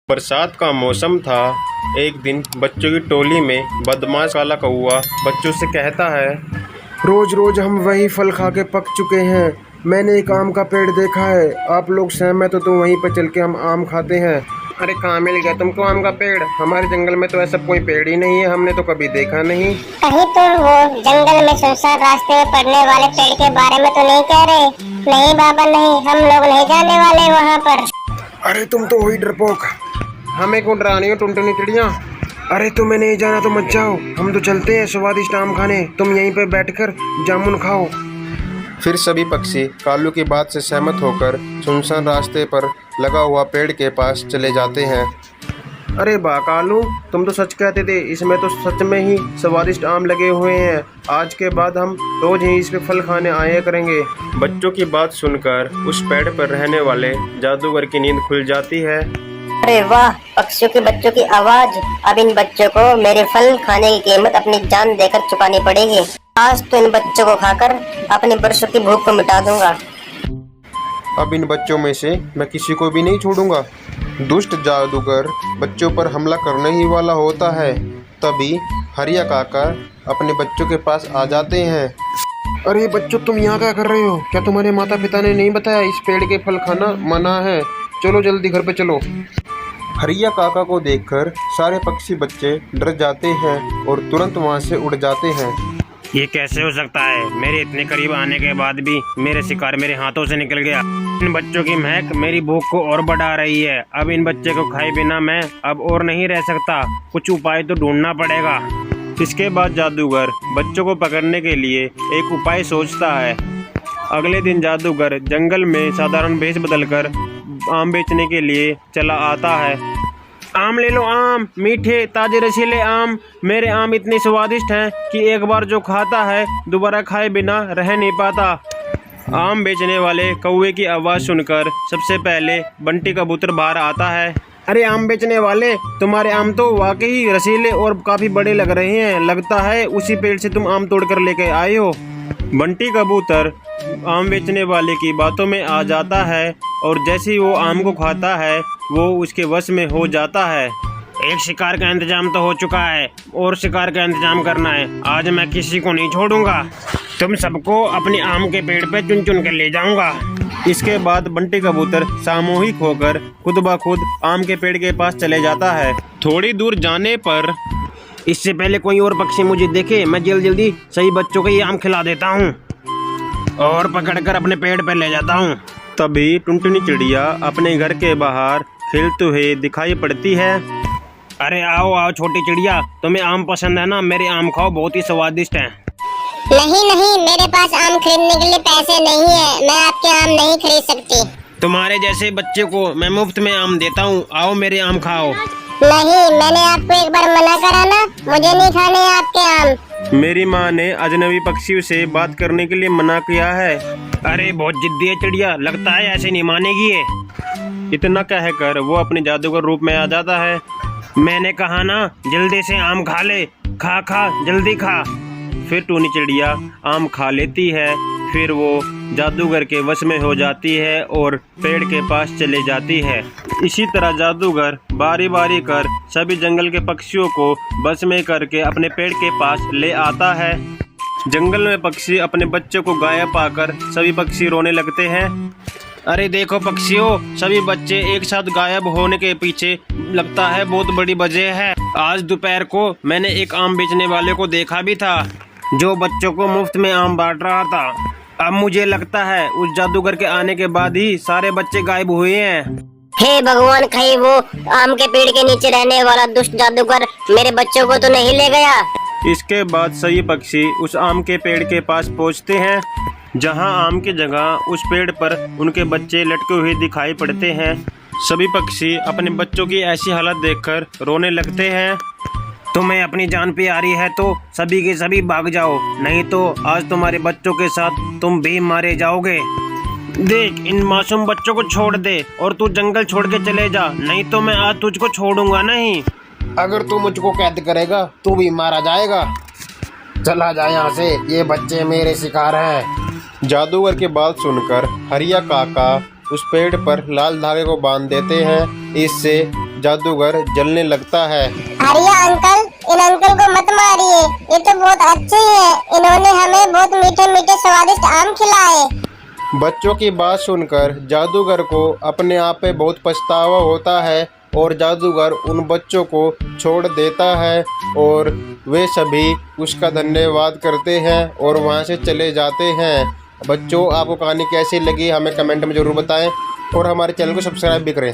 बरसात का मौसम था। एक दिन बच्चों की टोली में बदमाश काला कौआ बच्चों से कहता है, रोज रोज हम वही फल खा के पक चुके हैं। मैंने एक आम का पेड़ देखा है, आप लोग सहमत हो तो वहीं पर चल के हम आम खाते हैं। अरे कहाँ मिल गया तुमको आम का पेड़? हमारे जंगल में तो ऐसा कोई पेड़ ही नहीं है, हमने तो कभी देखा नहीं। कहीं तो वो जंगल में सुनसान रास्ते में पड़ने वाले पेड़ के बारे में तो नहीं कह रहे? नहीं बाबा नहीं, हम लोग नहीं जाने वाले वहाँ पर। अरे तुम तो वही डरपोक। हमें क्यों डरानी हो टुनटुनी चिड़िया? अरे तुम्हें नहीं जाना तो मत जाओ, हम तो चलते हैं स्वादिष्ट आम खाने। तुम यहीं पे बैठकर जामुन खाओ। फिर सभी पक्षी कालू की बात से सहमत होकर सुनसान रास्ते पर लगा हुआ पेड़ के पास चले जाते हैं। अरे वाह कालू, तुम तो सच कहते थे, इसमें तो सच में ही स्वादिष्ट आम लगे हुए हैं। आज के बाद हम रोज ही इस पे फल खाने आया करेंगे। बच्चों की बात सुनकर उस पेड़ पर रहने वाले जादूगर की नींद खुल जाती है। अरे वाह, पक्षियों के बच्चों की आवाज। अब इन बच्चों को मेरे फल खाने की कीमत अपनी जान देकर चुकानी पड़ेगी। आज तो इन बच्चों को खाकर अपने बरसों की भूख को मिटा दूंगा। अब इन बच्चों में से मैं किसी को भी नहीं छोड़ूंगा। दुष्ट जादूगर बच्चों पर हमला करने ही वाला होता है। तभी हरिया काका अपने बच्चों के पास आ जाते हैं। अरे बच्चों, तुम यहाँ क्या कर रहे हो? क्या तुम्हारे माता पिता ने नहीं बताया इस पेड़ के फल खाना मना है? चलो जल्दी घर पे चलो। हरिया काका को देखकर सारे पक्षी बच्चे डर जाते हैं और तुरंत वहां से उड़ जाते हैं। ये कैसे हो सकता है? मेरे इतने करीब आने के बाद भी मेरे शिकार मेरे हाथों से निकल गया। इन बच्चों की महक मेरी भूख को और बढ़ा रही है। अब इन बच्चे को खाए बिना मैं अब और नहीं रह सकता। कुछ उपाय तो ढूंढना पड़ेगा। इसके बाद जादूगर बच्चों को पकड़ने के लिए एक उपाय सोचता है। अगले दिन जादूगर जंगल में साधारण भेष बदलकर आम बेचने के लिए चला आता है। आम ले लो, आम मीठे ताजे रसीले आम। मेरे आम इतने स्वादिष्ट हैं कि एक बार जो खाता है दोबारा खाए बिना रह नहीं पाता। आम बेचने वाले कौवे की आवाज़ सुनकर सबसे पहले बंटी कबूतर बाहर आता है। अरे आम बेचने वाले, तुम्हारे आम तो वाकई रसीले और काफी बड़े लग रहे हैं। लगता है उसी पेड़ से तुम आम तोड़कर लेके आए हो। बंटी कबूतर आम बेचने वाले की बातों में आ जाता है और जैसे ही वो आम को खाता है वो उसके वश में हो जाता है। एक शिकार का इंतजाम तो हो चुका है और शिकार का इंतजाम करना है। आज मैं किसी को नहीं छोड़ूंगा। तुम सबको अपने आम के पेड़ पे चुन चुन कर ले जाऊंगा। इसके बाद बंटी कबूतर सामूहिक होकर खुद ब खुद आम के पेड़ के पास चले जाता है। थोड़ी दूर जाने पर इससे पहले कोई और पक्षी मुझे देखे, मैं जल्दी जल्दी सही बच्चों को ये आम खिला देता हूँ और पकड़कर अपने पेड़ पे ले जाता हूँ। तभी टुनटुनी चिड़िया अपने घर के बाहर खेलते हुए दिखाई पड़ती है। अरे आओ आओ छोटी चिड़िया, तुम्हें आम पसंद है ना? मेरे आम खाओ, बहुत ही स्वादिष्ट हैं। नहीं नहीं, मेरे पास आम खरीदने के लिए पैसे नहीं है, मैं आपके आम नहीं खरीद सकती। तुम्हारे जैसे बच्चे को मैं मुफ्त में आम देता हूँ, आओ मेरे आम खाओ। नहीं, मैंने आपको एक बार मना करा ना, मुझे नहीं खाने आपके आम। मेरी माँ ने अजनबी पक्षियों से बात करने के लिए मना किया है। अरे बहुत जिद्दी है चिड़िया, लगता है ऐसे नहीं मानेगी ये। इतना कहकर वो अपने जादूगर रूप में आ जाता है। मैंने कहा ना, जल्दी से आम खा ले, खा खा जल्दी खा। फिर टूनी चिड़िया आम खा लेती है। फिर वो जादूगर के वश में हो जाती है और पेड़ के पास चले जाती है। इसी तरह जादूगर बारी बारी कर सभी जंगल के पक्षियों को बस में करके अपने पेड़ के पास ले आता है। जंगल में पक्षी अपने बच्चों को गायब पाकर सभी पक्षी रोने लगते हैं। अरे देखो पक्षियों, सभी बच्चे एक साथ गायब होने के पीछे लगता है बहुत बड़ी वजह है। आज दोपहर को मैंने एक आम बेचने वाले को देखा भी था जो बच्चों को मुफ्त में आम बांट रहा था। अब मुझे लगता है उस जादूगर के आने के बाद ही सारे बच्चे गायब हुए हैं। हे भगवान, कहीं वो आम के पेड़ के नीचे रहने वाला दुष्ट जादूगर मेरे बच्चों को तो नहीं ले गया। इसके बाद सभी पक्षी उस आम के पेड़ के पास पहुंचते हैं जहां आम की जगह उस पेड़ पर उनके बच्चे लटके हुए दिखाई पड़ते हैं। सभी पक्षी अपने बच्चों की ऐसी हालत देखकर रोने लगते हैं। तुम्हें अपनी जान प्यारी है तो सभी के सभी भाग जाओ, नहीं तो आज तुम्हारे बच्चों के साथ तुम भी मारे जाओगे। देख, इन मासूम बच्चों को छोड़ दे और तू जंगल छोड़ के चले जा, नहीं तो मैं आज तुझको छोड़ूंगा नहीं। अगर तू मुझको कैद करेगा तू भी मारा जाएगा। चला जा यहाँ से, ये बच्चे मेरे शिकार हैं। जादूगर की बात सुनकर हरिया काका उस पेड़ पर लाल धागे को बांध देते हैं। इससे जादूगर जलने लगता है। अरे अंकल, इन अंकल को मत मारिए, ये तो बहुत अच्छे हैं, इन्होंने हमें बहुत मीठे मीठे स्वादिष्ट आम खिलाए। बच्चों की बात सुनकर जादूगर को अपने आप पे बहुत पछतावा होता है और जादूगर उन बच्चों को छोड़ देता है और वे सभी उसका धन्यवाद करते हैं और वहां से चले जाते हैं। बच्चों, आपको कहानी कैसी लगी हमें कमेंट में ज़रूर बताएं और हमारे चैनल को सब्सक्राइब भी करें।